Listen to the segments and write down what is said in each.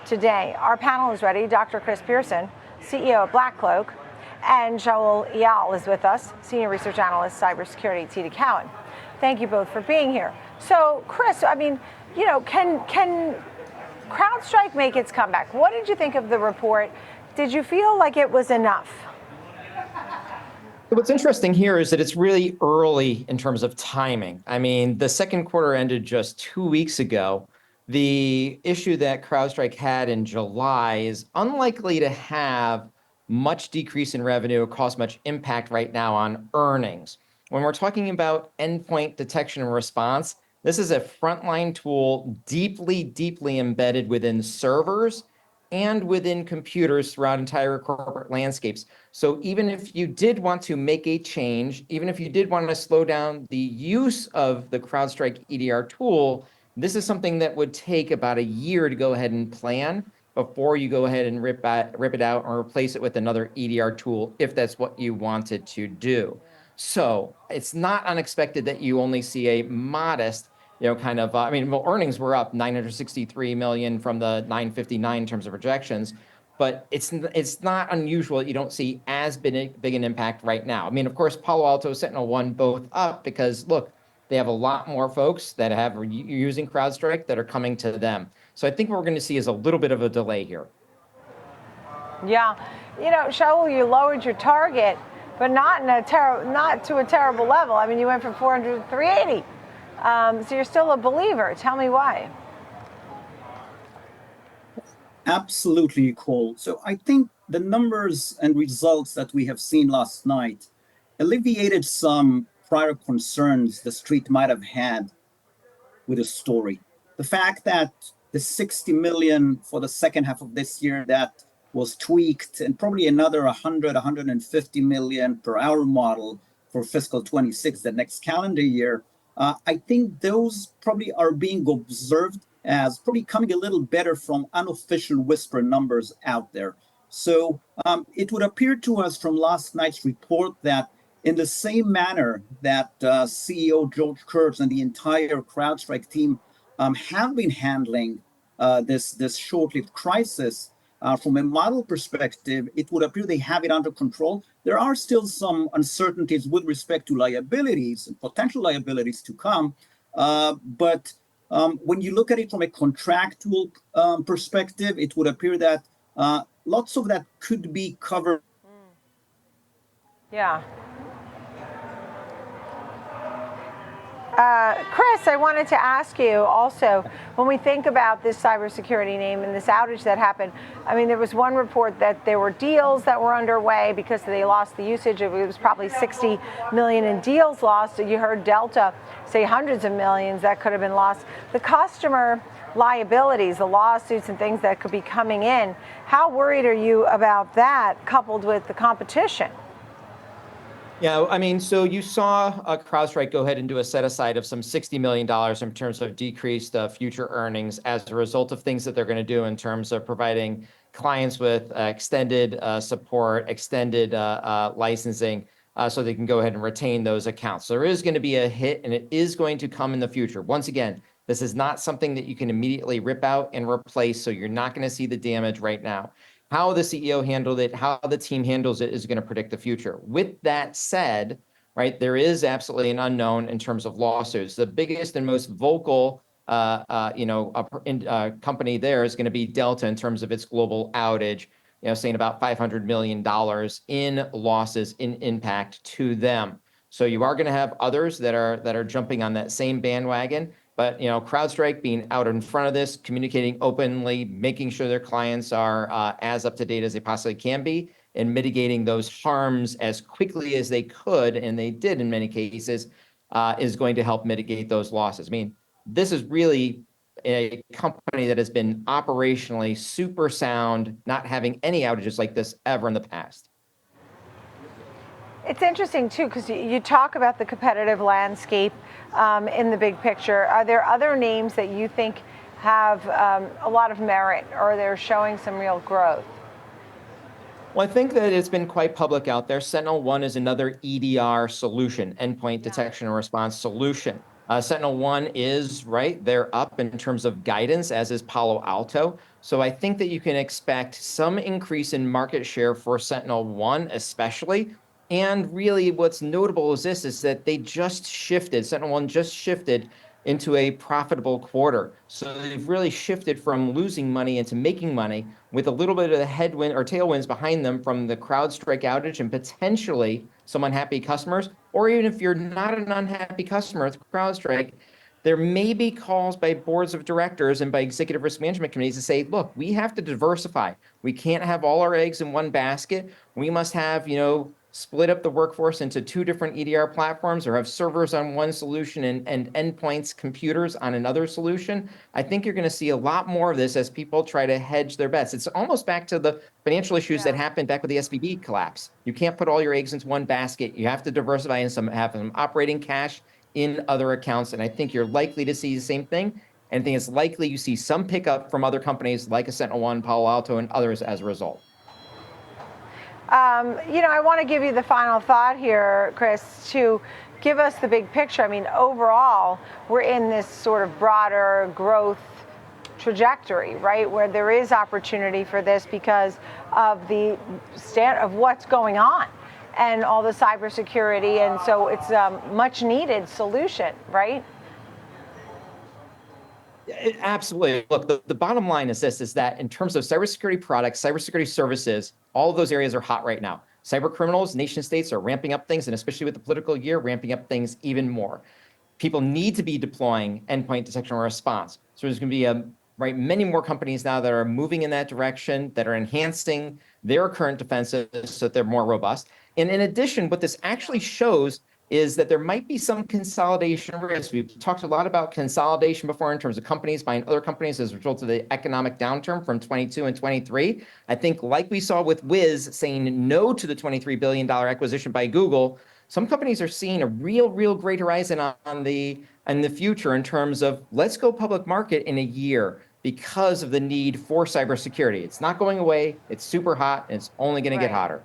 today. Our panel is ready. Dr. Chris Pierson, CEO of Black Cloak, and Shaul Eyal is with us, Senior Research Analyst, Cybersecurity at TD Cowen. Thank you both for being here. So, Chris, I mean, you know, can CrowdStrike make its comeback? What did you think of the report? Did you feel like it was enough? What's interesting here is that it's really early in terms of timing. I mean, the second quarter ended just 2 weeks ago. The issue that CrowdStrike had in July is unlikely to have much decrease in revenue or cause much impact right now on earnings. When we're talking about endpoint detection and response, this is a frontline tool deeply embedded within servers and within computers throughout entire corporate landscapes. So even if you did want to make a change, even if you did want to slow down the use of the CrowdStrike EDR tool, this is something that would take about a year to go ahead and plan before you go ahead and rip it out or replace it with another EDR tool, if that's what you wanted to do. So it's not unexpected that you only see a modest, earnings were up 963 million from the 959 in terms of projections, but it's not unusual that you don't see as big an impact right now. I mean, of course, Palo Alto, SentinelOne both up because look, they have a lot more folks that are using CrowdStrike that are coming to them. So I think what we're going to see is a little bit of a delay here. Yeah, you know, Shaul, you lowered your target, but not to a terrible level. I mean, you went from 400 to 380. So you're still a believer. Tell me why. Absolutely, Nicole. So I think the numbers and results that we have seen last night alleviated some prior concerns the street might have had with the story. The fact that the 60 million for the second half of this year that was tweaked and probably another 150 million per hour model for fiscal 26, the next calendar year, I think those probably are being observed as probably coming a little better from unofficial whisper numbers out there. So it would appear to us from last night's report that in the same manner that CEO George Kurtz and the entire CrowdStrike team have been handling this short-lived crisis, from a model perspective, it would appear they have it under control. There are still some uncertainties with respect to liabilities and potential liabilities to come. But when you look at it from a contractual perspective, it would appear that lots of that could be covered. Yeah. Chris, I wanted to ask you also, when we think about this cybersecurity name and this outage that happened, I mean, there was one report that there were deals that were underway because they lost the usage. It was probably 60 million in deals lost. You heard Delta say hundreds of millions that could have been lost. The customer liabilities, the lawsuits and things that could be coming in, how worried are you about that coupled with the competition? Yeah, I mean, so you saw CrowdStrike go ahead and do a set aside of some $60 million in terms of decreased future earnings as a result of things that they're going to do in terms of providing clients with extended support, extended licensing, so they can go ahead and retain those accounts. So there is going to be a hit, and it is going to come in the future. Once again, this is not something that you can immediately rip out and replace, so you're not going to see the damage right now. How the CEO handled it, how the team handles it is going to predict the future. With that said, right, there is absolutely an unknown in terms of lawsuits. The biggest and most vocal, company there is going to be Delta in terms of its global outage, saying about $500 million in losses in impact to them. So you are going to have others that are jumping on that same bandwagon. But CrowdStrike being out in front of this, communicating openly, making sure their clients are as up to date as they possibly can be, and mitigating those harms as quickly as they could, and they did in many cases, is going to help mitigate those losses. I mean, this is really a company that has been operationally super sound, not having any outages like this ever in the past. It's interesting, too, because you talk about the competitive landscape in the big picture. Are there other names that you think have a lot of merit or they're showing some real growth? Well, I think that it's been quite public out there. SentinelOne is another EDR solution, endpoint detection and response solution. SentinelOne is right. They're up in terms of guidance, as is Palo Alto. So I think that you can expect some increase in market share for SentinelOne, especially. And really what's notable is that they just shifted, SentinelOne just shifted into a profitable quarter. So they've really shifted from losing money into making money with a little bit of the headwind or tailwinds behind them from the CrowdStrike outage and potentially some unhappy customers. Or even if you're not an unhappy customer with CrowdStrike, there may be calls by boards of directors and by executive risk management committees to say, look, we have to diversify. We can't have all our eggs in one basket. We must have, split up the workforce into 2 different EDR platforms or have servers on one solution and endpoints, computers on another solution. I think you're going to see a lot more of this as people try to hedge their bets. It's almost back to the financial issues that happened back with the SVB collapse. You can't put all your eggs into one basket. You have to diversify and have some operating cash in other accounts. And I think you're likely to see the same thing. And I think it's likely you see some pickup from other companies like a SentinelOne, Palo Alto, and others as a result. I want to give you the final thought here, Chris, to give us the big picture. I mean, overall, we're in this sort of broader growth trajectory, right, where there is opportunity for this because of the of what's going on and all the cybersecurity, and so it's a much needed solution, right? Absolutely. Look, the bottom line is this, is that in terms of cybersecurity products, cybersecurity services, all of those areas are hot right now. Cyber criminals, nation states are ramping up things, and especially with the political year, ramping up things even more. People need to be deploying endpoint detection and response. So there's going to be many more companies now that are moving in that direction, that are enhancing their current defenses so that they're more robust. And in addition, what this actually shows is that there might be some consolidation risk. We've talked a lot about consolidation before in terms of companies buying other companies as a result of the economic downturn from 22 and 23. I think like we saw with Wiz saying no to the $23 billion acquisition by Google, some companies are seeing a real great horizon in the future in terms of let's go public market in a year because of the need for cybersecurity. It's not going away. It's super hot, and it's only going to get hotter.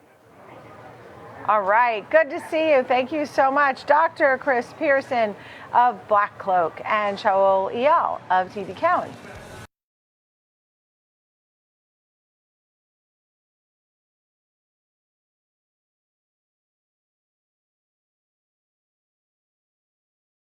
All right, good to see you. Thank you so much, Dr. Chris Pierson of Black Cloak and Shaul Eyal of TD Cowen.